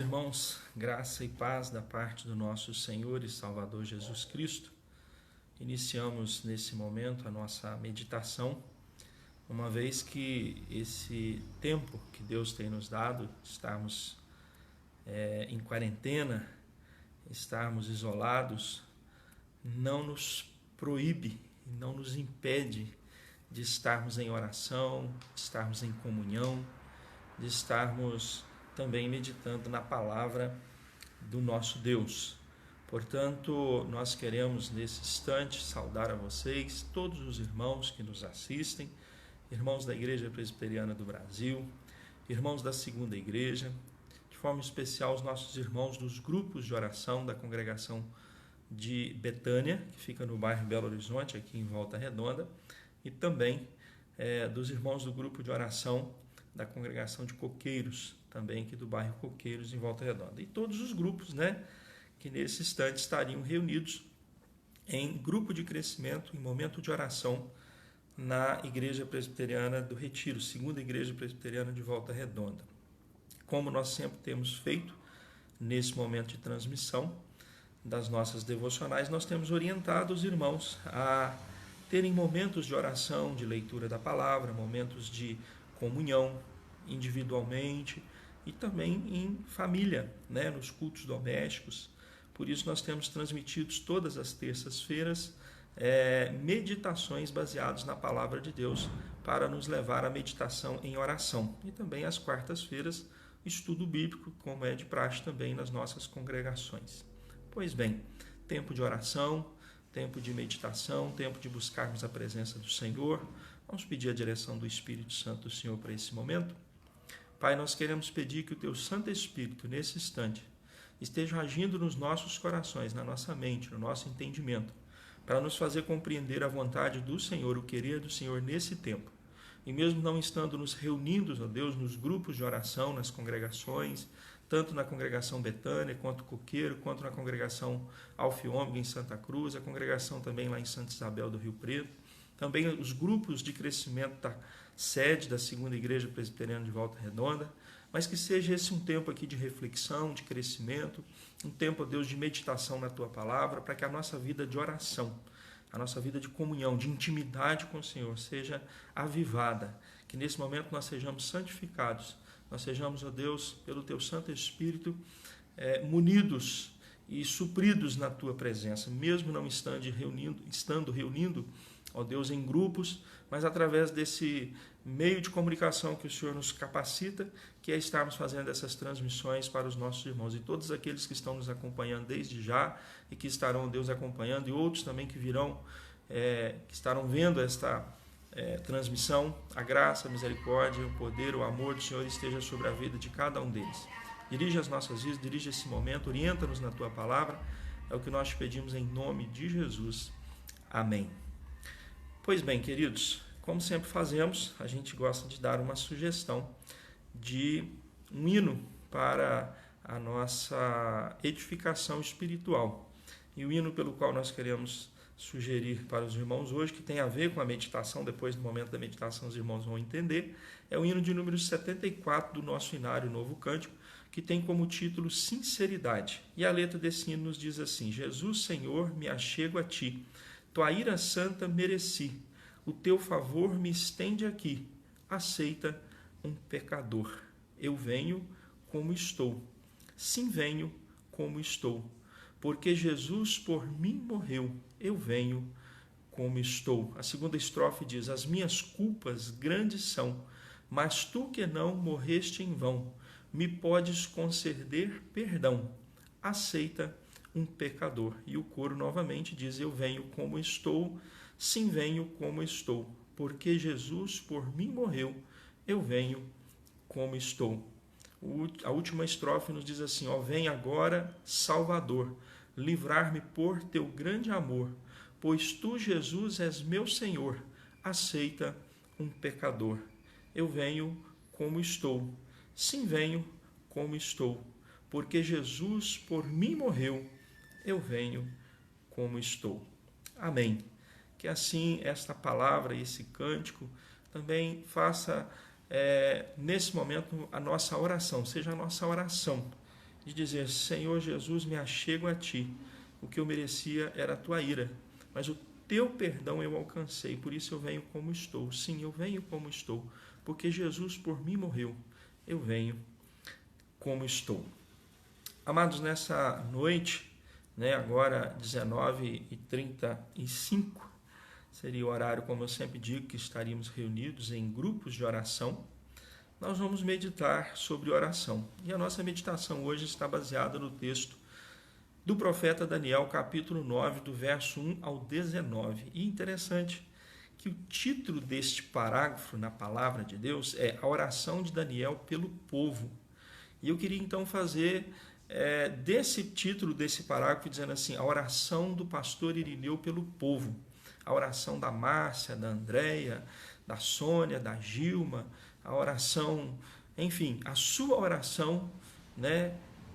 Irmãos, graça e paz da parte do nosso Senhor e Salvador Jesus Cristo. Iniciamos nesse momento a nossa meditação, uma vez que esse tempo que Deus tem nos dado, estarmos em quarentena, estarmos isolados, não nos proíbe, não nos impede de estarmos em oração, de estarmos em comunhão, de estarmos também meditando na palavra do nosso Deus. Portanto, nós queremos nesse instante saudar a vocês, todos os irmãos que nos assistem, irmãos da Igreja Presbiteriana do Brasil, irmãos da Segunda Igreja, de forma especial os nossos irmãos dos grupos de oração da congregação de Betânia, que fica no bairro Belo Horizonte, aqui em Volta Redonda, e também dos irmãos do grupo de oração da congregação de Coqueiros, também aqui do bairro Coqueiros, em Volta Redonda. E todos os grupos, que nesse instante estariam reunidos em grupo de crescimento, em momento de oração, na Igreja Presbiteriana do Retiro, Segunda Igreja Presbiteriana de Volta Redonda. Como nós sempre temos feito nesse momento de transmissão das nossas devocionais, nós temos orientado os irmãos a terem momentos de oração, de leitura da palavra, momentos de comunhão individualmente e também em família, nos cultos domésticos. Por isso nós temos transmitido todas as terças-feiras meditações baseadas na palavra de Deus para nos levar à meditação em oração. E também às quartas-feiras, estudo bíblico, como é de praxe também nas nossas congregações. Pois bem, tempo de oração, tempo de meditação, tempo de buscarmos a presença do Senhor. Vamos pedir a direção do Espírito Santo do Senhor para esse momento. Pai, nós queremos pedir que o Teu Santo Espírito, nesse instante, esteja agindo nos nossos corações, na nossa mente, no nosso entendimento, para nos fazer compreender a vontade do Senhor, o querer do Senhor nesse tempo. E mesmo não estando nos reunindo, ó Deus, nos grupos de oração, nas congregações, tanto na congregação Betânia, quanto Coqueiro, quanto na congregação Alfa e Ômega em Santa Cruz, a congregação também lá em Santa Isabel do Rio Preto, também os grupos de crescimento da sede da Segunda Igreja Presbiteriana de Volta Redonda, mas que seja esse um tempo aqui de reflexão, de crescimento, um tempo, ó Deus, de meditação na Tua Palavra, para que a nossa vida de oração, a nossa vida de comunhão, de intimidade com o Senhor seja avivada, que nesse momento nós sejamos santificados, nós sejamos, ó Deus, pelo Teu Santo Espírito, munidos e supridos na Tua presença, mesmo não estando reunindo, ó Deus, em grupos, mas através desse meio de comunicação que o Senhor nos capacita, que é estarmos fazendo essas transmissões para os nossos irmãos e todos aqueles que estão nos acompanhando desde já e que estarão, ó Deus, acompanhando, e outros também que virão, que estarão vendo esta transmissão. A graça, a misericórdia, o poder, o amor do Senhor esteja sobre a vida de cada um deles. Dirige as nossas vidas, dirige esse momento, orienta-nos na Tua Palavra, é o que nós te pedimos em nome de Jesus. Amém. Pois bem, queridos, como sempre fazemos, a gente gosta de dar uma sugestão de um hino para a nossa edificação espiritual. E o hino pelo qual nós queremos sugerir para os irmãos hoje, que tem a ver com a meditação, depois do momento da meditação os irmãos vão entender, é o hino de número 74 do nosso hinário Novo Cântico, que tem como título Sinceridade. E a letra desse hino nos diz assim: Jesus, Senhor, me achego a Ti, Tua ira santa mereci, o Teu favor me estende aqui, aceita um pecador. Eu venho como estou, sim venho como estou, porque Jesus por mim morreu, eu venho como estou. A segunda estrofe diz: as minhas culpas grandes são, mas Tu que não morreste em vão, me podes conceder perdão, aceita um pecador. E o coro novamente diz: eu venho como estou, sim venho como estou, porque Jesus por mim morreu, eu venho como estou. A última estrofe nos diz assim: ó, vem agora, Salvador, livrar-me por Teu grande amor, pois Tu, Jesus, és meu Senhor, aceita um pecador. Eu venho como estou, sim venho como estou, porque Jesus por mim morreu, eu venho como estou. Amém. Que assim esta palavra e esse cântico também faça nesse momento a nossa oração, seja a nossa oração de dizer: Senhor Jesus, me achego a ti. O que eu merecia era a tua ira, mas o teu perdão eu alcancei, por isso eu venho como estou. Sim, eu venho como estou, porque Jesus por mim morreu. Eu venho como estou. Amados, nessa noite, agora 19h35, seria o horário, como eu sempre digo, que estaríamos reunidos em grupos de oração. Nós vamos meditar sobre oração. E a nossa meditação hoje está baseada no texto do profeta Daniel, capítulo 9, do verso 1 ao 19. E interessante que o título deste parágrafo na palavra de Deus é a oração de Daniel pelo povo. E eu queria então fazer desse título desse parágrafo dizendo assim: a oração do pastor Irineu pelo povo. A oração da Márcia, da Andréia, da Sônia, da Gilma, a oração, enfim, a sua oração,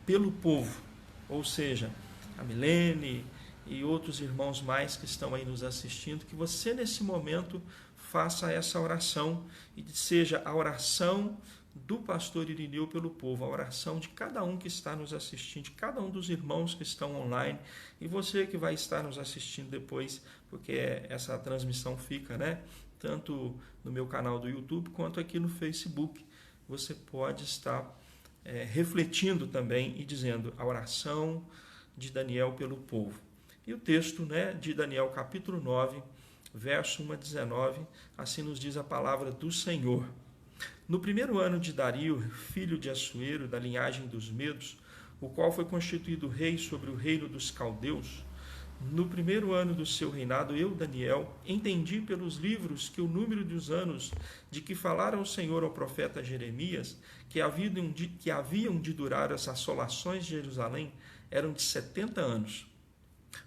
pelo povo. Ou seja, a Milene e outros irmãos mais que estão aí nos assistindo, que você nesse momento faça essa oração e seja a oração do pastor Irineu pelo povo, a oração de cada um que está nos assistindo, de cada um dos irmãos que estão online, e você que vai estar nos assistindo depois, porque essa transmissão fica, tanto no meu canal do YouTube quanto aqui no Facebook. Você pode estar refletindo também e dizendo a oração de Daniel pelo povo. E o texto de Daniel, capítulo 9, verso 1 a 19, assim nos diz a palavra do Senhor. No primeiro ano de Dario, filho de Assuero, da linhagem dos Medos, o qual foi constituído rei sobre o reino dos caldeus, no primeiro ano do seu reinado, eu, Daniel, entendi pelos livros que o número dos anos de que falara o Senhor ao profeta Jeremias, que haviam de durar as assolações de Jerusalém, eram de 70 anos.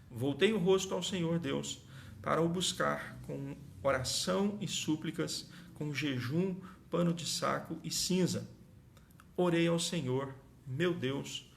Voltei o rosto ao Senhor Deus para o buscar com oração e súplicas, com jejum, pano de saco e cinza. Orei ao Senhor, meu Deus,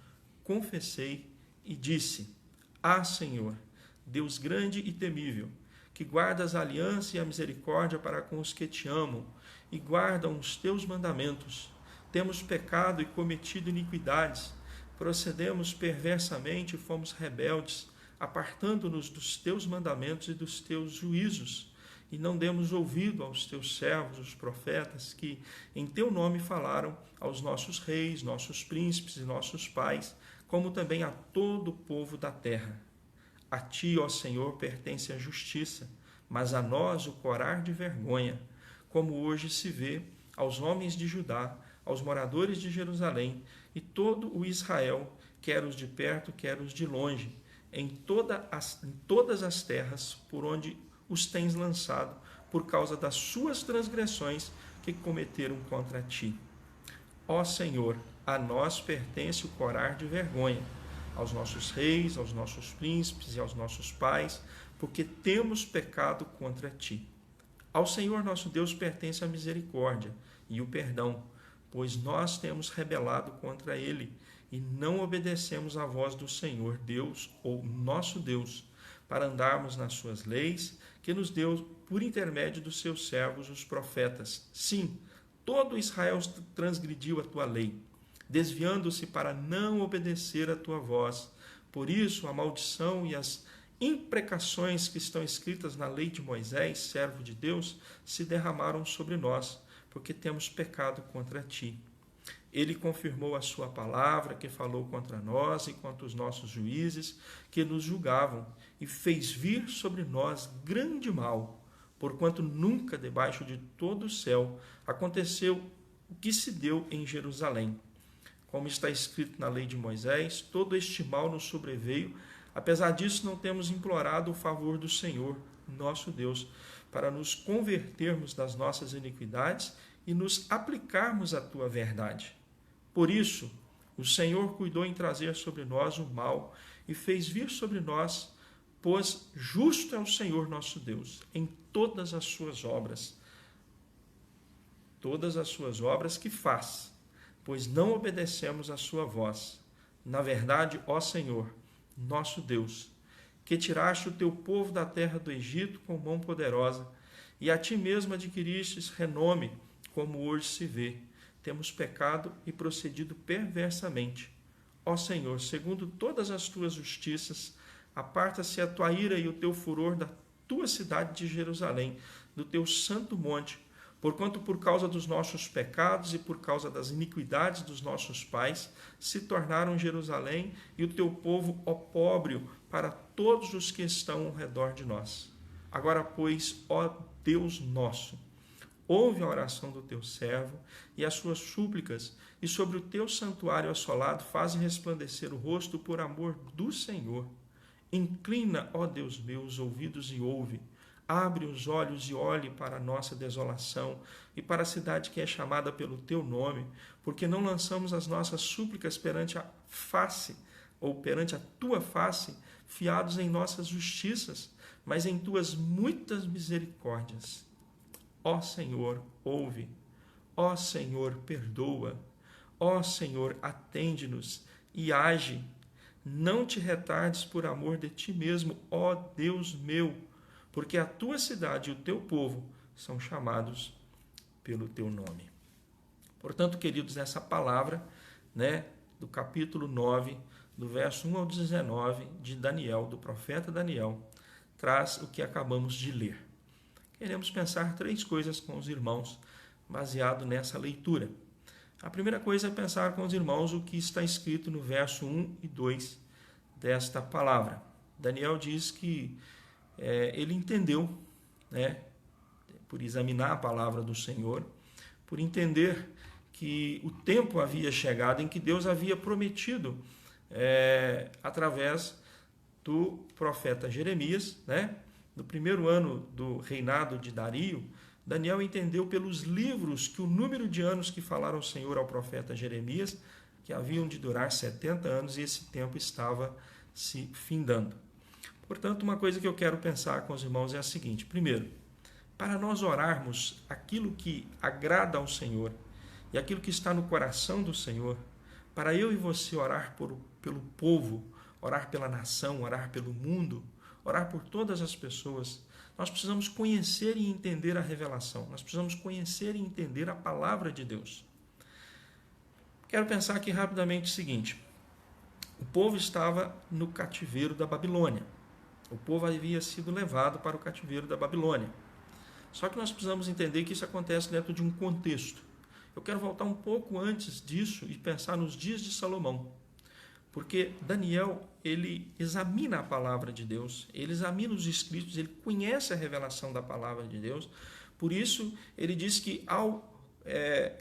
confessei e disse: Ah, Senhor, Deus grande e temível, que guardas a aliança e a misericórdia para com os que te amam e guardam os teus mandamentos. Temos pecado e cometido iniquidades, procedemos perversamente e fomos rebeldes, apartando-nos dos teus mandamentos e dos teus juízos, e não demos ouvido aos teus servos, os profetas, que em teu nome falaram aos nossos reis, nossos príncipes e nossos pais, como também a todo o povo da terra. A ti, ó Senhor, pertence a justiça, mas a nós o corar de vergonha, como hoje se vê aos homens de Judá, aos moradores de Jerusalém e todo o Israel, quer os de perto, quer os de longe, em todas as terras por onde os tens lançado, por causa das suas transgressões que cometeram contra ti. Ó Senhor, a nós pertence o corar de vergonha, aos nossos reis, aos nossos príncipes e aos nossos pais, porque temos pecado contra ti. Ao Senhor nosso Deus pertence a misericórdia e o perdão, pois nós temos rebelado contra ele e não obedecemos à voz do Senhor Deus ou nosso Deus, para andarmos nas suas leis, que nos deu por intermédio dos seus servos, os profetas. Sim, todo Israel transgrediu a tua lei, desviando-se para não obedecer a tua voz. Por isso, a maldição e as imprecações que estão escritas na lei de Moisés, servo de Deus, se derramaram sobre nós, porque temos pecado contra ti. Ele confirmou a sua palavra, que falou contra nós e contra os nossos juízes, que nos julgavam, e fez vir sobre nós grande mal, porquanto nunca debaixo de todo o céu aconteceu o que se deu em Jerusalém. Como está escrito na lei de Moisés, todo este mal nos sobreveio. Apesar disso, não temos implorado o favor do Senhor, nosso Deus, para nos convertermos das nossas iniquidades e nos aplicarmos à tua verdade. Por isso, o Senhor cuidou em trazer sobre nós o mal e fez vir sobre nós, pois justo é o Senhor nosso Deus em todas as suas obras que faz, pois não obedecemos à sua voz. Na verdade, ó Senhor, nosso Deus, que tiraste o teu povo da terra do Egito com mão poderosa, e a ti mesmo adquiristes renome, como hoje se vê. Temos pecado e procedido perversamente. ó Senhor, segundo todas as tuas justiças, aparta-se a tua ira e o teu furor da tua cidade de Jerusalém, do teu santo monte, porquanto por causa dos nossos pecados e por causa das iniquidades dos nossos pais, se tornaram Jerusalém e o teu povo opróbrio para todos os que estão ao redor de nós. Agora, pois, ó Deus nosso, ouve a oração do teu servo e as suas súplicas, e sobre o teu santuário assolado faze resplandecer o rosto por amor do Senhor. Inclina, ó Deus meu, os ouvidos e ouve. Abre os olhos e olhe para a nossa desolação e para a cidade que é chamada pelo teu nome, porque não lançamos as nossas súplicas perante a face, ou perante a tua face, fiados em nossas justiças, mas em tuas muitas misericórdias. Ó Senhor, ouve. Ó Senhor, perdoa. Ó Senhor, atende-nos e age. Não te retardes por amor de ti mesmo, ó Deus meu, porque a tua cidade e o teu povo são chamados pelo teu nome. Portanto, queridos, nessa palavra, do capítulo 9, do verso 1 ao 19 de Daniel, do profeta Daniel, traz o que acabamos de ler. Queremos pensar 3 coisas com os irmãos, baseado nessa leitura. A primeira coisa é pensar com os irmãos o que está escrito no verso 1 e 2 desta palavra. Daniel diz que ele entendeu, por examinar a palavra do Senhor, por entender que o tempo havia chegado em que Deus havia prometido, através do profeta Jeremias, no primeiro ano do reinado de Dario, Daniel entendeu pelos livros que o número de anos que falaram o Senhor ao profeta Jeremias, que haviam de durar 70 anos, e esse tempo estava se findando. Portanto, uma coisa que eu quero pensar com os irmãos é a seguinte: primeiro, para nós orarmos aquilo que agrada ao Senhor e aquilo que está no coração do Senhor, para eu e você orar pelo povo, orar pela nação, orar pelo mundo, orar por todas as pessoas, nós precisamos conhecer e entender a revelação, nós precisamos conhecer e entender a palavra de Deus. Quero pensar aqui rapidamente o seguinte: o povo estava no cativeiro da Babilônia. O povo havia sido levado para o cativeiro da Babilônia. Só que nós precisamos entender que isso acontece dentro de um contexto. Eu quero voltar um pouco antes disso e pensar nos dias de Salomão. Porque Daniel, ele examina a palavra de Deus, ele examina os escritos, ele conhece a revelação da palavra de Deus. Por isso, ele diz que ao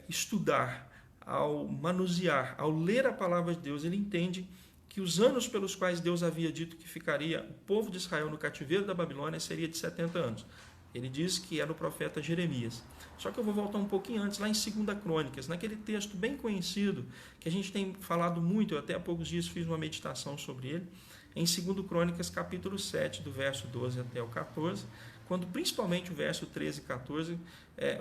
estudar, ao manusear, ao ler a palavra de Deus, ele entende que os anos pelos quais Deus havia dito que ficaria o povo de Israel no cativeiro da Babilônia seria de 70 anos. Ele diz que era o profeta Jeremias. Só que eu vou voltar um pouquinho antes, lá em 2 Crônicas, naquele texto bem conhecido, que a gente tem falado muito, eu até há poucos dias fiz uma meditação sobre ele, em 2 Crônicas, capítulo 7, do verso 12 até o 14, quando principalmente o verso 13 e 14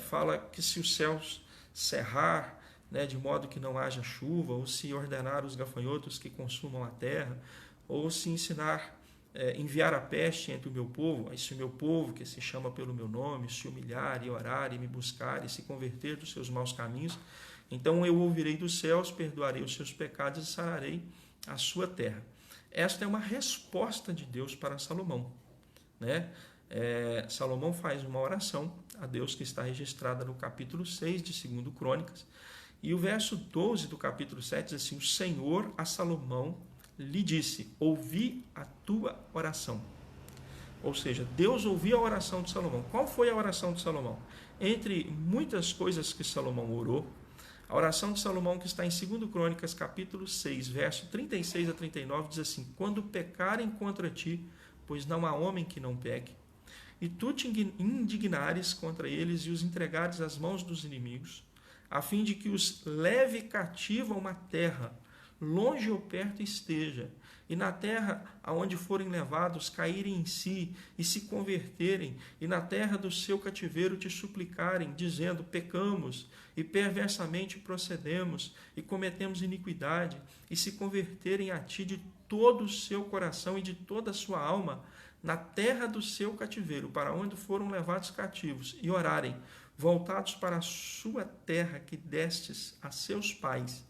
fala que se os céus cerrar, de modo que não haja chuva, ou se ordenar os gafanhotos que consumam a terra, ou se enviar a peste entre o meu povo, aí se o meu povo, que se chama pelo meu nome, se humilhar e orar e me buscar e se converter dos seus maus caminhos, então eu ouvirei dos céus, perdoarei os seus pecados e sararei a sua terra. Esta é uma resposta de Deus para Salomão. Salomão faz uma oração a Deus que está registrada no capítulo 6 de 2 Crônicas, e o verso 12 do capítulo 7 diz assim: o Senhor a Salomão lhe disse, ouvi a tua oração. Ou seja, Deus ouviu a oração de Salomão. Qual foi a oração de Salomão? Entre muitas coisas que Salomão orou, a oração de Salomão que está em 2 Crônicas, capítulo 6, verso 36 a 39, diz assim: quando pecarem contra ti, pois não há homem que não peque, e tu te indignares contra eles e os entregares às mãos dos inimigos, a fim de que os leve cativo a uma terra, longe ou perto esteja, e na terra aonde forem levados caírem em si e se converterem, e na terra do seu cativeiro te suplicarem, dizendo: pecamos e perversamente procedemos e cometemos iniquidade, e se converterem a ti de todo o seu coração e de toda a sua alma, na terra do seu cativeiro, para onde foram levados cativos, e orarem, voltados para a sua terra que destes a seus pais,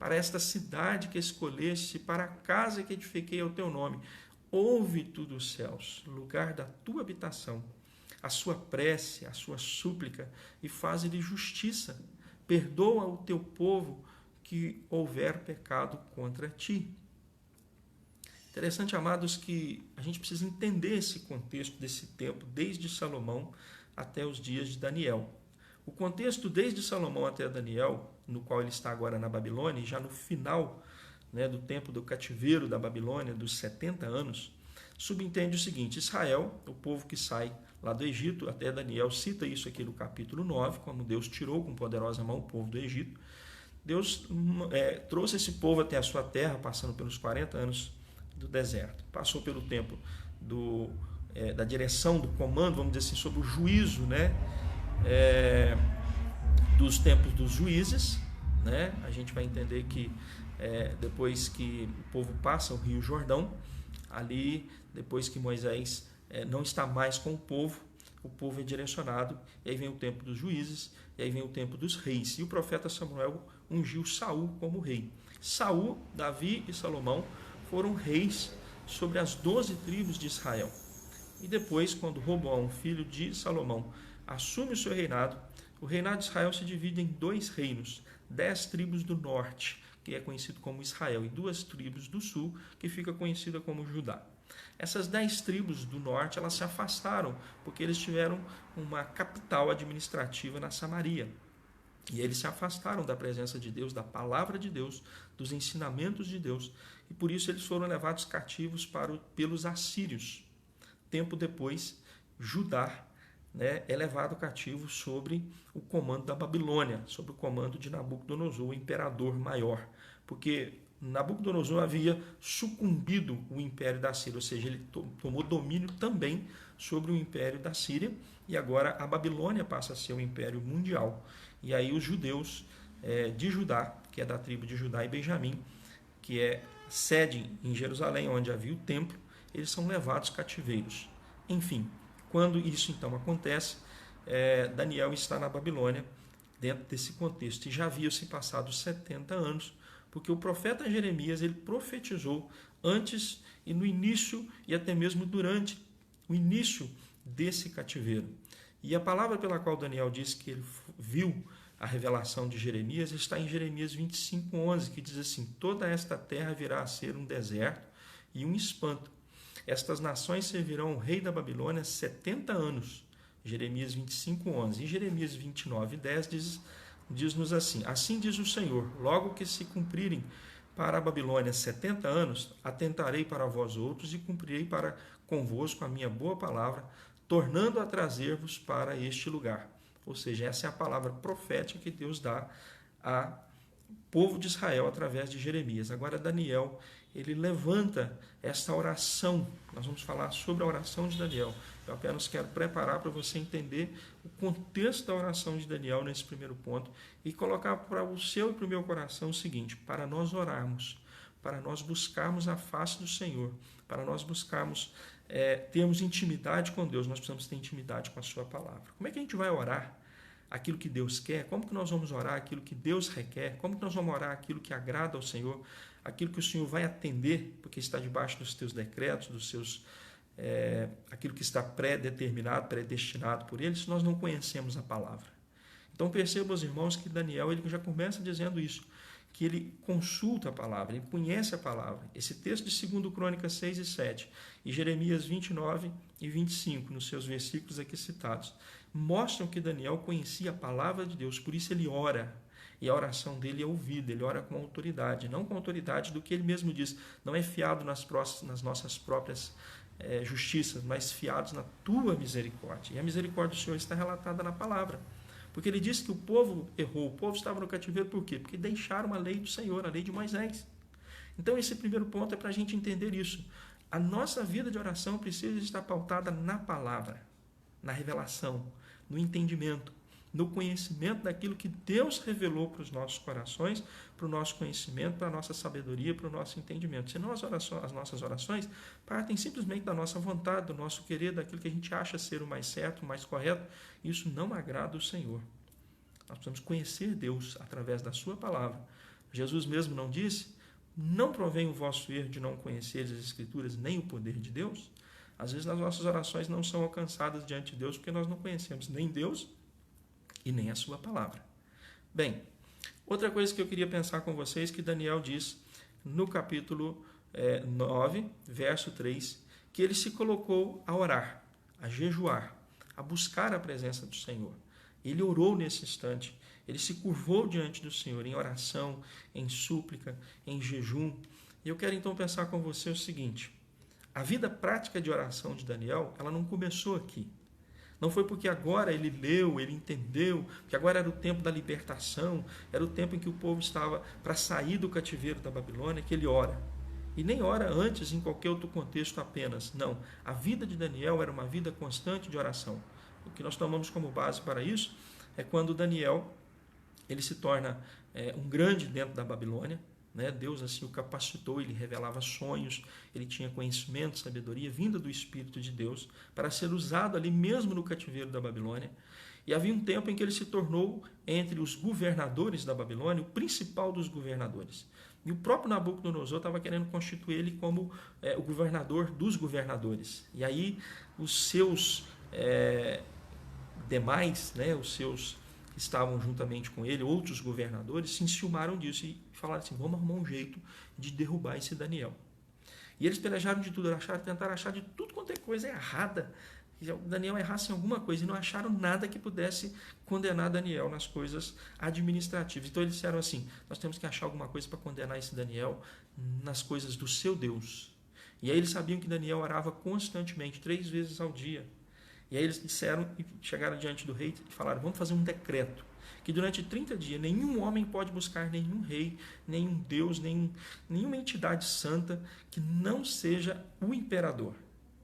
para esta cidade que escolheste, para a casa que edifiquei ao teu nome. Ouve tu dos céus, lugar da tua habitação, a sua prece, a sua súplica, e faze-lhe justiça. Perdoa o teu povo que houver pecado contra ti. Interessante, amados, que a gente precisa entender esse contexto desse tempo, desde Salomão até os dias de Daniel. O contexto desde Salomão até Daniel, no qual ele está agora na Babilônia, e já no final, né, do tempo do cativeiro da Babilônia, dos 70 anos, subentende o seguinte: Israel, o povo que sai lá do Egito, até Daniel cita isso aqui no capítulo 9, como Deus tirou com poderosa mão o povo do Egito. Deus trouxe esse povo até a sua terra, passando pelos 40 anos do deserto. Passou pelo tempo da direção, do comando, vamos dizer assim, sobre o juízo, né? Dos tempos dos juízes, né? A gente vai entender que depois que o povo passa o Rio Jordão, ali, depois que Moisés não está mais com o povo é direcionado, e aí vem o tempo dos juízes, e aí vem o tempo dos reis. E o profeta Samuel ungiu Saul como rei. Saul, Davi e Salomão foram reis sobre as 12 tribos de Israel. E depois, quando Roboão, filho de Salomão, assume o seu reinado, o reinado de Israel se divide em 2 reinos, 10 tribos do norte, que é conhecido como Israel, e 2 tribos do sul, que fica conhecida como Judá. Essas 10 tribos do norte, elas se afastaram, porque eles tiveram uma capital administrativa na Samaria. E eles se afastaram da presença de Deus, da palavra de Deus, dos ensinamentos de Deus, e por isso eles foram levados cativos pelos assírios. Tempo depois, Judá, né, é levado cativo sobre o comando da Babilônia, sobre o comando de Nabucodonosor, o imperador maior, porque Nabucodonosor havia sucumbido o império da Síria, ou seja, ele tomou domínio também sobre o império da Síria, e agora a Babilônia passa a ser o império mundial. E aí os judeus de Judá, que é da tribo de Judá e Benjamim, que é sede em Jerusalém, onde havia o templo, eles são levados cativeiros. Enfim, quando isso então acontece, Daniel está na Babilônia, dentro desse contexto, e já havia se passado 70 anos, porque o profeta Jeremias ele profetizou antes e no início e até mesmo durante o início desse cativeiro. E a palavra pela qual Daniel diz que ele viu a revelação de Jeremias está em Jeremias 25:11, que diz assim: toda esta terra virá a ser um deserto e um espanto. Estas nações servirão o rei da Babilônia 70 anos. Jeremias 25:11. E Jeremias 29:10 diz-nos assim: assim diz o Senhor, logo que se cumprirem para a Babilônia 70 anos, atentarei para vós outros e cumprirei para convosco a minha boa palavra, tornando a trazer-vos para este lugar. Ou seja, essa é a palavra profética que Deus dá ao povo de Israel através de Jeremias. Agora Daniel, ele levanta esta oração. Nós vamos falar sobre a oração de Daniel. Eu apenas quero preparar para você entender o contexto da oração de Daniel nesse primeiro ponto e colocar para o seu e para o meu coração o seguinte: para nós orarmos, para nós buscarmos a face do Senhor, para nós buscarmos termos intimidade com Deus, nós precisamos ter intimidade com a sua palavra. Como é que a gente vai orar aquilo que Deus quer? Como que nós vamos orar aquilo que Deus requer? Como que nós vamos orar aquilo que agrada ao Senhor? Aquilo que o Senhor vai atender, porque está debaixo dos teus decretos, dos seus aquilo que está pré-determinado, predestinado por Ele, se nós não conhecemos a palavra. Então percebam, os irmãos, que Daniel ele já começa dizendo isso, que ele consulta a palavra, ele conhece a palavra. Esse texto de 2 Crônicas 6 e 7 e Jeremias 29 e 25, nos seus versículos aqui citados, mostram que Daniel conhecia a palavra de Deus, por isso ele ora. E a oração dele é ouvida, ele ora com autoridade, não com autoridade do que ele mesmo diz, não é fiado nas nossas próprias justiças, mas fiados na tua misericórdia. E a misericórdia do Senhor está relatada na palavra. Porque ele disse que o povo errou, o povo estava no cativeiro por quê? Porque deixaram a lei do Senhor, a lei de Moisés. Então esse primeiro ponto é para a gente entender isso. A nossa vida de oração precisa estar pautada na palavra, na revelação, no entendimento, no conhecimento daquilo que Deus revelou para os nossos corações, para o nosso conhecimento, para a nossa sabedoria, para o nosso entendimento. Senão as nossas orações partem simplesmente da nossa vontade, do nosso querer, daquilo que a gente acha ser o mais certo, o mais correto. Isso não agrada o Senhor. Nós precisamos conhecer Deus através da sua palavra, Jesus mesmo não disse: não provém o vosso erro de não conheceres as Escrituras nem o poder de Deus? Às vezes as nossas orações não são alcançadas diante de Deus porque nós não conhecemos nem Deus e nem a sua palavra. Bem, outra coisa que eu queria pensar com vocês que Daniel diz no capítulo 9, verso 3, que ele se colocou a orar, a jejuar, a buscar a presença do Senhor. Ele orou nesse instante, ele se curvou diante do Senhor em oração, em súplica, em jejum. E eu quero então pensar com você o seguinte: a vida prática de oração de Daniel, ela não começou aqui. Não foi porque agora ele leu, ele entendeu, que agora era o tempo da libertação, era o tempo em que o povo estava para sair do cativeiro da Babilônia, que ele ora. E nem ora antes em qualquer outro contexto apenas. Não, a vida de Daniel era uma vida constante de oração. O que nós tomamos como base para isso é quando Daniel ele se torna um grande dentro da Babilônia. Deus assim o capacitou, ele revelava sonhos, ele tinha conhecimento, sabedoria vinda do Espírito de Deus para ser usado ali mesmo no cativeiro da Babilônia. E havia um tempo em que ele se tornou, entre os governadores da Babilônia, o principal dos governadores. E o próprio Nabucodonosor estava querendo constituir ele como o governador dos governadores. E aí os seus demais, os seus que estavam juntamente com ele, outros governadores, se enciumaram disso e falaram assim: vamos arrumar um jeito de derrubar esse Daniel. E eles pelejaram de tudo, tentaram achar de tudo quanto é coisa errada, que Daniel errasse em alguma coisa, e não acharam nada que pudesse condenar Daniel nas coisas administrativas. Então eles disseram assim: nós temos que achar alguma coisa para condenar esse Daniel nas coisas do seu Deus. E aí eles sabiam que Daniel orava constantemente, 3 vezes ao dia. E aí eles disseram e chegaram diante do rei e falaram: vamos fazer um decreto, que durante 30 dias nenhum homem pode buscar nenhum rei, nenhum Deus, nenhuma entidade santa que não seja o imperador.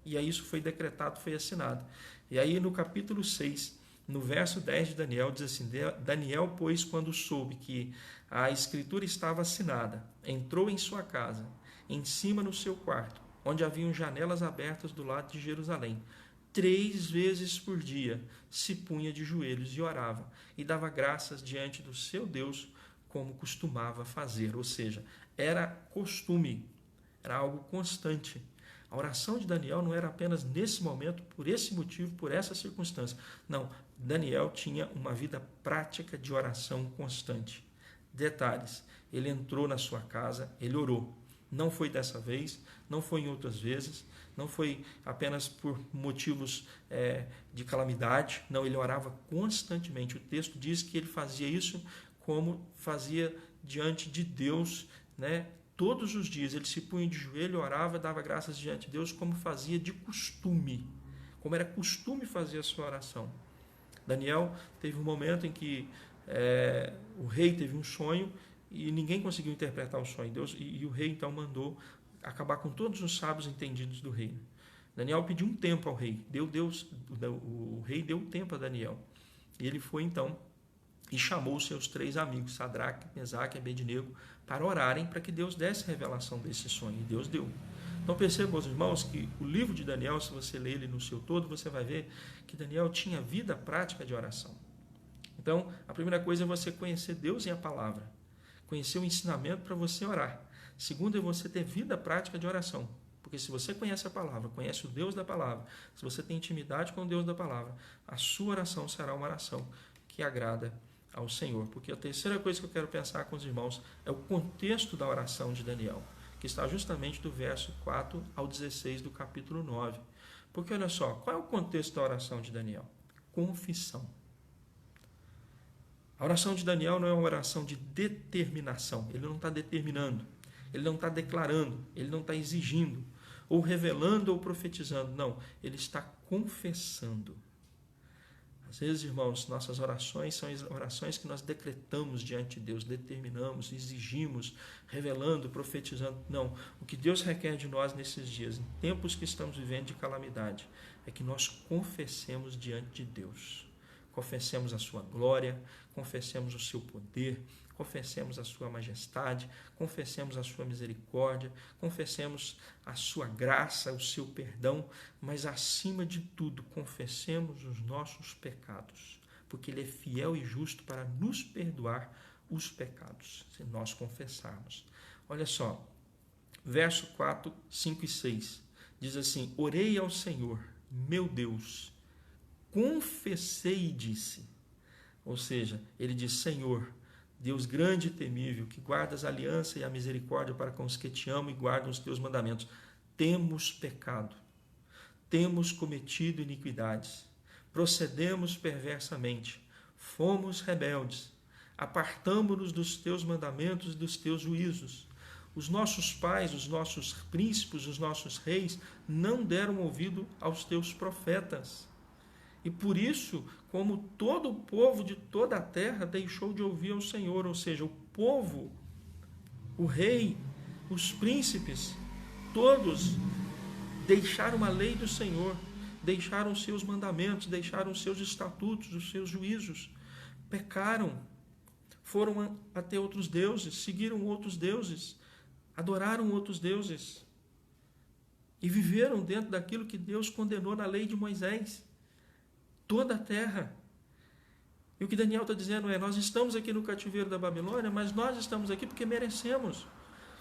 E aí isso foi decretado, foi assinado. E aí no capítulo 6, no verso 10 de Daniel, diz assim: Daniel, pois, quando soube que a escritura estava assinada, entrou em sua casa, em cima no seu quarto, onde haviam janelas abertas do lado de Jerusalém. 3 vezes por dia se punha de joelhos e orava, e dava graças diante do seu Deus, como costumava fazer. Ou seja, era costume, era algo constante. A oração de Daniel não era apenas nesse momento, por esse motivo, por essa circunstância. Não, Daniel tinha uma vida prática de oração constante. Detalhes: ele entrou na sua casa, ele orou. Não foi dessa vez, não foi em outras vezes, não foi apenas por motivos de calamidade. Não, ele orava constantemente. O texto diz que ele fazia isso como fazia diante de Deus, todos os dias. Ele se punha de joelho, orava, dava graças diante de Deus, como fazia de costume, como era costume fazer a sua oração. Daniel teve um momento em que o rei teve um sonho e ninguém conseguiu interpretar o sonho. Deus, e o rei então mandou acabar com todos os sábios entendidos do reino. Daniel pediu um tempo ao rei. O rei deu tempo a Daniel. E ele foi então e chamou os seus 3 amigos, Sadraque, Mesaque e Abednego, para orarem para que Deus desse revelação desse sonho. E Deus deu. Então percebam, irmãos, que o livro de Daniel, se você ler ele no seu todo, você vai ver que Daniel tinha vida prática de oração. Então, a primeira coisa é você conhecer Deus e a palavra. Conhecer o ensinamento para você orar. Segundo é você ter vida prática de oração. Porque se você conhece a palavra, conhece o Deus da palavra, se você tem intimidade com o Deus da palavra, a sua oração será uma oração que agrada ao Senhor. Porque a terceira coisa que eu quero pensar com os irmãos é o contexto da oração de Daniel, que está justamente do verso 4 ao 16 do capítulo 9. Porque olha só, qual é o contexto da oração de Daniel? Confissão. A oração de Daniel não é uma oração de determinação. Ele não está determinando, ele não está declarando, ele não está exigindo, ou revelando ou profetizando. Não, ele está confessando. Às vezes, irmãos, nossas orações são orações que nós decretamos diante de Deus, determinamos, exigimos, revelando, profetizando. Não, o que Deus requer de nós nesses dias, em tempos que estamos vivendo de calamidade, é que nós confessemos diante de Deus. Confessemos a sua glória, confessemos o seu poder, confessemos a sua majestade, confessemos a sua misericórdia, confessemos a sua graça, o seu perdão, mas acima de tudo, confessemos os nossos pecados, porque Ele é fiel e justo para nos perdoar os pecados, se nós confessarmos. Olha só, verso 4, 5 e 6, diz assim: orei ao Senhor, meu Deus, confessei e disse. Ou seja, ele diz: Senhor, Deus grande e temível, que guardas a aliança e a misericórdia para com os que te amam e guardam os teus mandamentos, temos pecado, temos cometido iniquidades, procedemos perversamente, fomos rebeldes, apartamo-nos dos teus mandamentos e dos teus juízos. Os nossos pais, os nossos príncipes, os nossos reis não deram ouvido aos teus profetas. E por isso, como todo o povo de toda a terra deixou de ouvir ao Senhor, ou seja, o povo, o rei, os príncipes, todos deixaram a lei do Senhor, deixaram os seus mandamentos, deixaram os seus estatutos, os seus juízos, pecaram, foram até outros deuses, seguiram outros deuses, adoraram outros deuses e viveram dentro daquilo que Deus condenou na lei de Moisés. Toda a terra. E o que Daniel está dizendo é: nós estamos aqui no cativeiro da Babilônia, mas nós estamos aqui porque merecemos.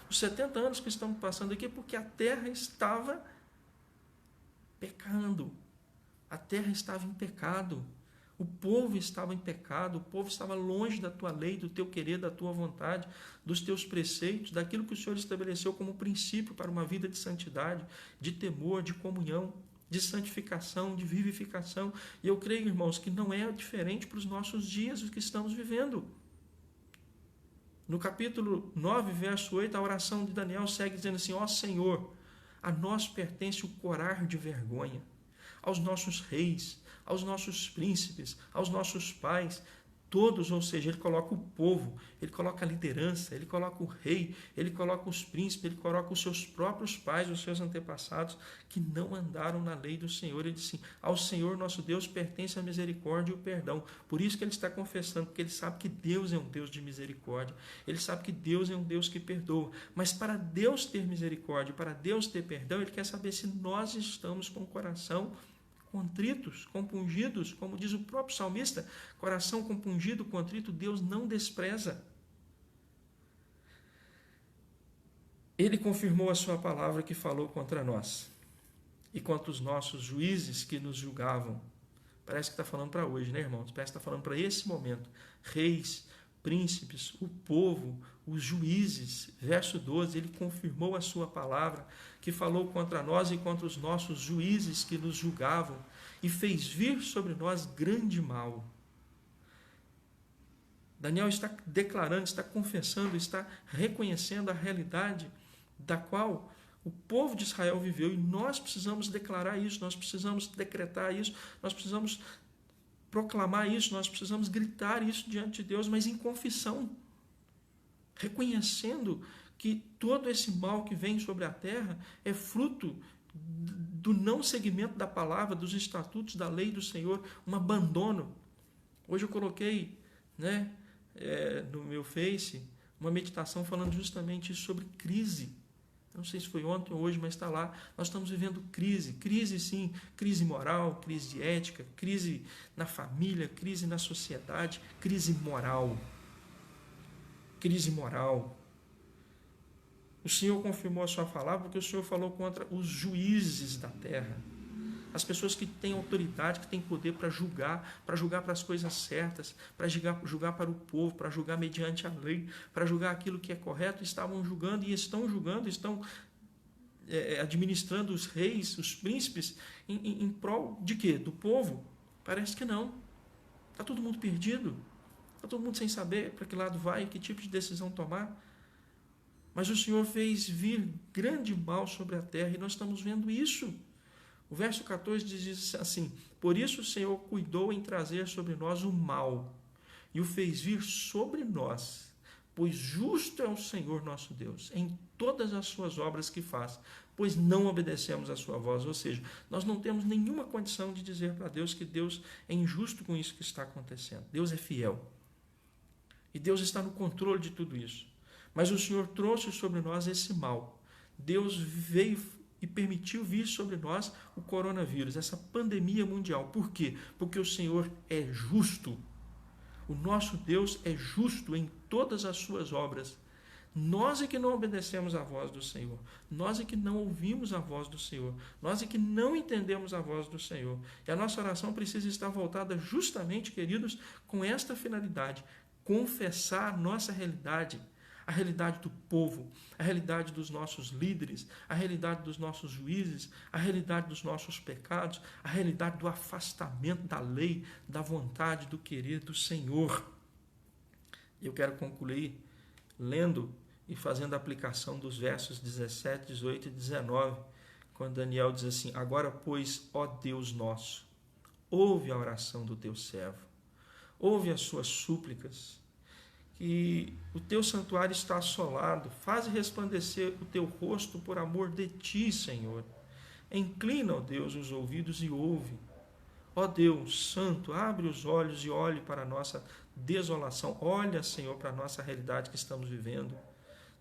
Os 70 anos que estamos passando aqui é porque a terra estava pecando. A terra estava em pecado. O povo estava em pecado. O povo estava longe da tua lei, do teu querer, da tua vontade, dos teus preceitos, daquilo que o Senhor estabeleceu como princípio para uma vida de santidade, de temor, de comunhão, de santificação, de vivificação. E eu creio, irmãos, que não é diferente para os nossos dias o que estamos vivendo. No capítulo 9, verso 8, a oração de Daniel segue dizendo assim: ó Senhor, a nós pertence o corar de vergonha, aos nossos reis, aos nossos príncipes, aos nossos pais, todos, ou seja, ele coloca o povo, ele coloca a liderança, ele coloca o rei, ele coloca os príncipes, ele coloca os seus próprios pais, os seus antepassados, que não andaram na lei do Senhor. Ele diz assim: ao Senhor nosso Deus pertence a misericórdia e o perdão. Por isso que ele está confessando, porque ele sabe que Deus é um Deus de misericórdia, ele sabe que Deus é um Deus que perdoa. Mas para Deus ter misericórdia, para Deus ter perdão, ele quer saber se nós estamos com o coração contritos, compungidos, como diz o próprio salmista: coração compungido, contrito, Deus não despreza. Ele confirmou a sua palavra que falou contra nós e contra os nossos juízes que nos julgavam. Parece que está falando para hoje, né, irmãos? Parece que está falando para esse momento. Reis, príncipes, o povo, os juízes. Verso 12, ele confirmou a sua palavra, que falou contra nós e contra os nossos juízes que nos julgavam, e fez vir sobre nós grande mal. Daniel está declarando, está confessando, está reconhecendo a realidade da qual o povo de Israel viveu, e nós precisamos declarar isso, nós precisamos decretar isso, nós precisamos proclamar isso, nós precisamos gritar isso diante de Deus, mas em confissão, reconhecendo que todo esse mal que vem sobre a terra é fruto do não seguimento da palavra, dos estatutos, da lei do Senhor, um abandono. Hoje eu coloquei, no meu Face uma meditação falando justamente sobre crise. Não sei se foi ontem ou hoje, mas está lá. Nós estamos vivendo crise. Crise, sim. Crise moral, crise de ética, crise na família, crise na sociedade, crise moral. Crise moral. O Senhor confirmou a sua palavra porque o Senhor falou contra os juízes da terra. As pessoas que têm autoridade, que têm poder para julgar para as coisas certas, para julgar para o povo, para julgar mediante a lei, para julgar aquilo que é correto, estavam julgando e estão julgando, estão administrando os reis, os príncipes, em prol de quê? Do povo? Parece que não. Está todo mundo perdido. Está todo mundo sem saber para que lado vai, que tipo de decisão tomar. Mas o Senhor fez vir grande mal sobre a terra e nós estamos vendo isso. O verso 14 diz assim: por isso o Senhor cuidou em trazer sobre nós o mal e o fez vir sobre nós, pois justo é o Senhor nosso Deus em todas as suas obras que faz, pois não obedecemos a sua voz. Ou seja, nós não temos nenhuma condição de dizer para Deus que Deus é injusto com isso que está acontecendo. Deus é fiel. E Deus está no controle de tudo isso. Mas o Senhor trouxe sobre nós esse mal. Deus veio e permitiu vir sobre nós o coronavírus, essa pandemia mundial. Por quê? Porque o Senhor é justo. O nosso Deus é justo em todas as suas obras. Nós é que não obedecemos à voz do Senhor. Nós é que não ouvimos a voz do Senhor. Nós é que não entendemos a voz do Senhor. E a nossa oração precisa estar voltada justamente, queridos, com esta finalidade: confessar a nossa realidade, a realidade do povo, a realidade dos nossos líderes, a realidade dos nossos juízes, a realidade dos nossos pecados, a realidade do afastamento da lei, da vontade, do querer do Senhor. Eu quero concluir lendo e fazendo a aplicação dos versos 17, 18 e 19, quando Daniel diz assim: agora, pois, ó Deus nosso, ouve a oração do teu servo, ouve as suas súplicas, que o teu santuário está assolado, faze resplandecer o teu rosto por amor de ti, Senhor. Inclina, ó Deus, os ouvidos e ouve. Ó Deus santo, abre os olhos e olhe para a nossa desolação. Olha, Senhor, para a nossa realidade que estamos vivendo,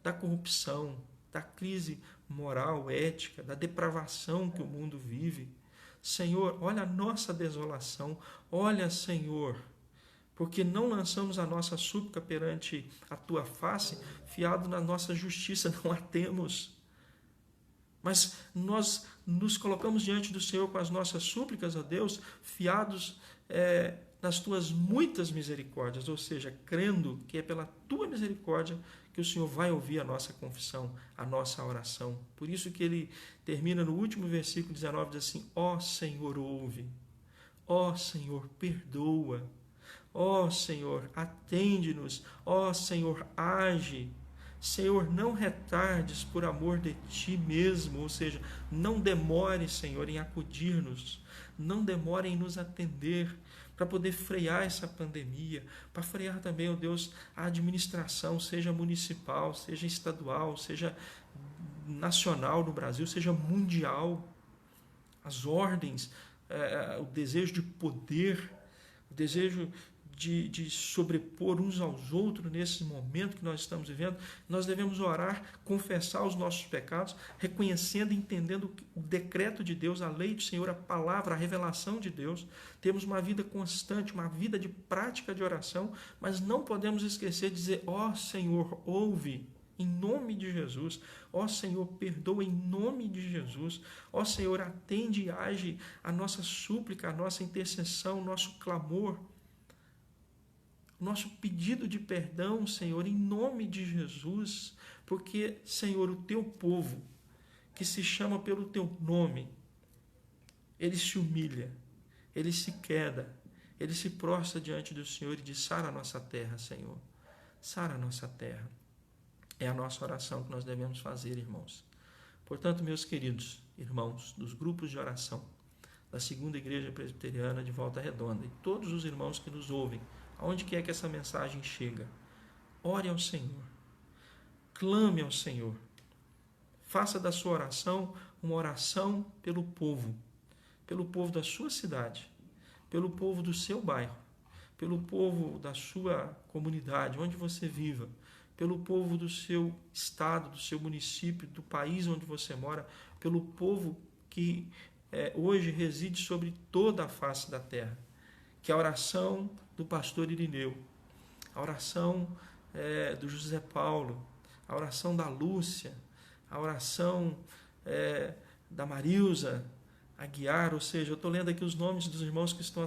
da corrupção, da crise moral, ética, da depravação que o mundo vive. Senhor, olha a nossa desolação. Olha, Senhor, porque não lançamos a nossa súplica perante a tua face, fiado na nossa justiça, não a temos. Mas nós nos colocamos diante do Senhor com as nossas súplicas, ó Deus, fiados nas tuas muitas misericórdias, ou seja, crendo que é pela tua misericórdia que o Senhor vai ouvir a nossa confissão, a nossa oração. Por isso que ele termina no último versículo 19, diz assim: ó Senhor, ouve, ó Senhor, perdoa, ó Senhor, atende-nos, ó Senhor, age. Senhor, não retardes por amor de ti mesmo, ou seja, não demore, Senhor, em acudir-nos, não demore em nos atender, para poder frear essa pandemia, para frear também, ó Deus, a administração, seja municipal, seja estadual, seja nacional no Brasil, seja mundial, as ordens, o desejo de poder, o desejo de sobrepor uns aos outros nesse momento que nós estamos vivendo. Nós devemos orar, confessar os nossos pecados, reconhecendo e entendendo o decreto de Deus, a lei do Senhor, a palavra, a revelação de Deus. Temos uma vida constante, uma vida de prática de oração, mas não podemos esquecer de dizer: ó Senhor, ouve, em nome de Jesus. Ó Senhor, perdoa em nome de Jesus. Ó Senhor, atende e age a nossa súplica, a nossa intercessão, o nosso clamor, nosso pedido de perdão, Senhor, em nome de Jesus, porque, Senhor, o teu povo, que se chama pelo teu nome, ele se humilha, ele se queda, ele se prostra diante do Senhor e diz: sara a nossa terra, Senhor, sara a nossa terra. É a nossa oração que nós devemos fazer, irmãos. Portanto, meus queridos irmãos dos grupos de oração da Segunda Igreja Presbiteriana de Volta Redonda e todos os irmãos que nos ouvem, aonde quer que essa mensagem chega, ore ao Senhor, clame ao Senhor, faça da sua oração uma oração pelo povo da sua cidade, pelo povo do seu bairro, pelo povo da sua comunidade, onde você viva, pelo povo do seu estado, do seu município, do país onde você mora, pelo povo que hoje reside sobre toda a face da terra. Que a oração do pastor Irineu, a oração do José Paulo, a oração da Lúcia, a oração da Marilza Aguiar, ou seja, eu estou lendo aqui os nomes dos irmãos que estão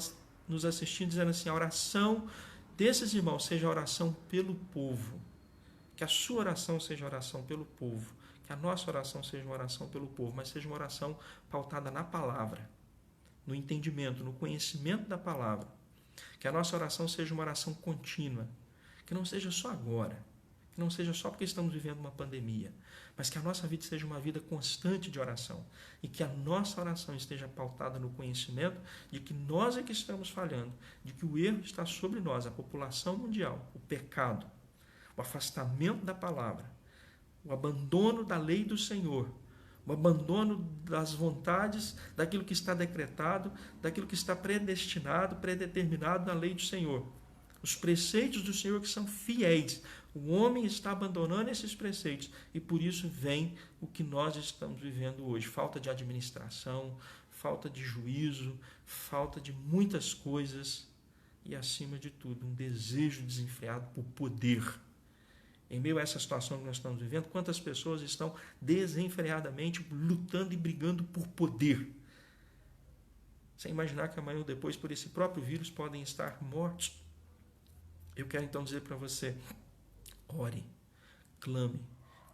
nos assistindo, dizendo assim: a oração desses irmãos seja a oração pelo povo, que a sua oração seja a oração pelo povo, que a nossa oração seja uma oração pelo povo, mas seja uma oração pautada na palavra, no entendimento, no conhecimento da palavra. Que a nossa oração seja uma oração contínua, que não seja só agora, que não seja só porque estamos vivendo uma pandemia, mas que a nossa vida seja uma vida constante de oração e que a nossa oração esteja pautada no conhecimento de que nós é que estamos falhando, de que o erro está sobre nós, a população mundial, o pecado, o afastamento da palavra, o abandono da lei do Senhor, o abandono das vontades, daquilo que está decretado, daquilo que está predestinado, predeterminado na lei do Senhor. Os preceitos do Senhor que são fiéis. O homem está abandonando esses preceitos e por isso vem o que nós estamos vivendo hoje. Falta de administração, falta de juízo, falta de muitas coisas. e, acima de tudo, um desejo desenfreado por poder. Em meio a essa situação que nós estamos vivendo, quantas pessoas estão desenfreadamente lutando e brigando por poder, sem imaginar que amanhã ou depois, por esse próprio vírus, podem estar mortos. Eu quero então dizer para você, ore, clame,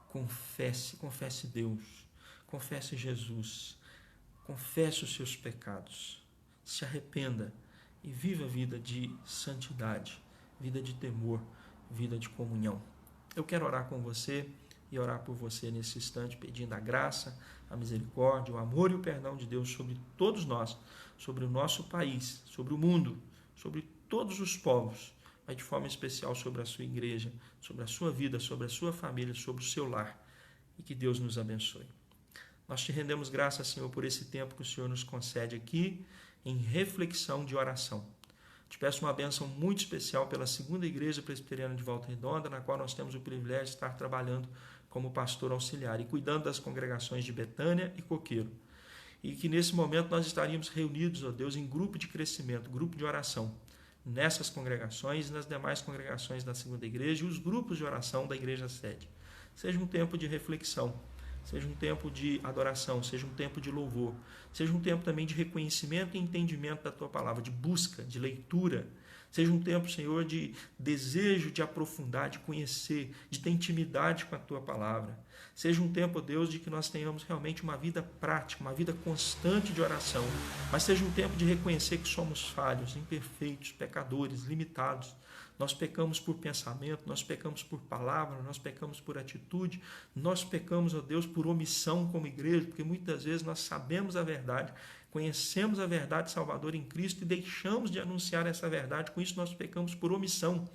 confesse Deus, confesse Jesus, confesse os seus pecados, se arrependa e viva a vida de santidade, vida de temor, vida de comunhão. Eu quero orar com você e orar por você nesse instante, pedindo a graça, a misericórdia, o amor e o perdão de Deus sobre todos nós, sobre o nosso país, sobre o mundo, sobre todos os povos, mas de forma especial sobre a sua igreja, sobre a sua vida, sobre a sua família, sobre o seu lar. E que Deus nos abençoe. Nós te rendemos graças, Senhor, por esse tempo que o Senhor nos concede aqui em reflexão de oração. Te peço uma bênção muito especial pela Segunda Igreja Presbiteriana de Volta Redonda, na qual nós temos o privilégio de estar trabalhando como pastor auxiliar e cuidando das congregações de Betânia e Coqueiro. E que nesse momento nós estaríamos reunidos, ó Deus, em grupo de crescimento, grupo de oração, nessas congregações e nas demais congregações da Segunda Igreja e os grupos de oração da Igreja Sede. Seja um tempo de reflexão, seja um tempo de adoração, seja um tempo de louvor, seja um tempo também de reconhecimento e entendimento da Tua Palavra, de busca, de leitura. Seja um tempo, Senhor, de desejo de aprofundar, de conhecer, de ter intimidade com a Tua Palavra. Seja um tempo, Deus, de que nós tenhamos realmente uma vida prática, uma vida constante de oração, mas seja um tempo de reconhecer que somos falhos, imperfeitos, pecadores, limitados. Nós pecamos por pensamento, nós pecamos por palavra, nós pecamos por atitude, nós pecamos, ó Deus, por omissão como igreja, porque muitas vezes nós sabemos a verdade, conhecemos a verdade salvadora em Cristo e deixamos de anunciar essa verdade, com isso nós pecamos por omissão.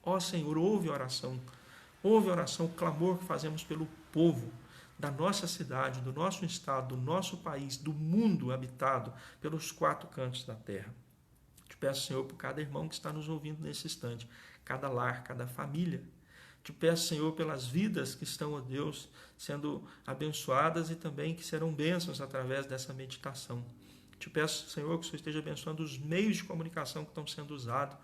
Ó Senhor, ouve a oração, o clamor que fazemos pelo povo da nossa cidade, do nosso estado, do nosso país, do mundo habitado pelos 4 cantos da terra. Te peço, Senhor, por cada irmão que está nos ouvindo nesse instante, cada lar, cada família. Te peço, Senhor, pelas vidas que estão, ó Deus, sendo abençoadas e também que serão bênçãos através dessa meditação. Te peço, Senhor, que o Senhor esteja abençoando os meios de comunicação que estão sendo usados.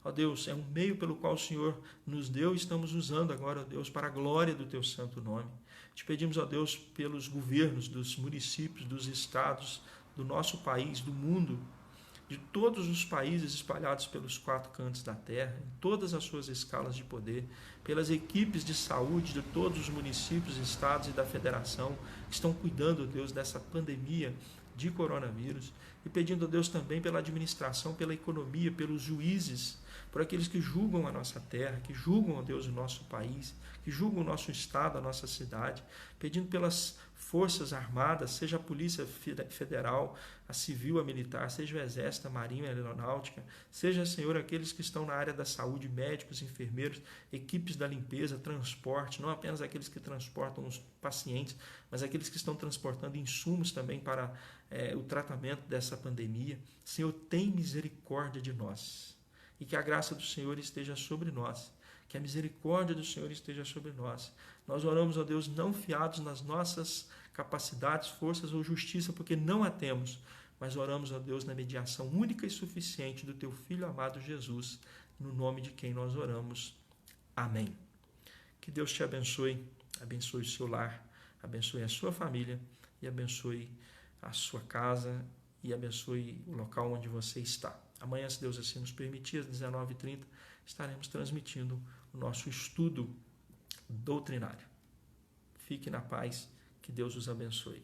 Ó Deus, é um meio pelo qual o Senhor nos deu e estamos usando agora, ó Deus, para a glória do Teu santo nome. Te pedimos, ó Deus, pelos governos dos municípios, dos estados, do nosso país, do mundo, de todos os países espalhados pelos 4 cantos da terra, em todas as suas escalas de poder, pelas equipes de saúde de todos os municípios, estados e da federação que estão cuidando, Deus, dessa pandemia de coronavírus, e pedindo a Deus também pela administração, pela economia, pelos juízes, por aqueles que julgam a nossa terra, que julgam, ó Deus, o nosso país, que julgam o nosso estado, a nossa cidade, pedindo pelas forças armadas, seja a Polícia Federal, a Civil, a Militar, seja o Exército, a Marinha, a Aeronáutica, seja, Senhor, aqueles que estão na área da saúde, médicos, enfermeiros, equipes da limpeza, transporte, não apenas aqueles que transportam os pacientes, mas aqueles que estão transportando insumos também para o tratamento dessa pandemia. Senhor, tem misericórdia de nós e que a graça do Senhor esteja sobre nós, que a misericórdia do Senhor esteja sobre nós. Nós oramos, ó Deus, não fiados nas nossas capacidades, forças ou justiça, porque não a temos, mas oramos, ó Deus, na mediação única e suficiente do Teu Filho amado Jesus, no nome de quem nós oramos. Amém. Que Deus te abençoe, abençoe o seu lar, abençoe a sua família e abençoe a sua casa e abençoe o local onde você está. Amanhã, se Deus assim nos permitir, às 19h30, estaremos transmitindo o nosso estudo doutrinário. Fique na paz, que Deus os abençoe.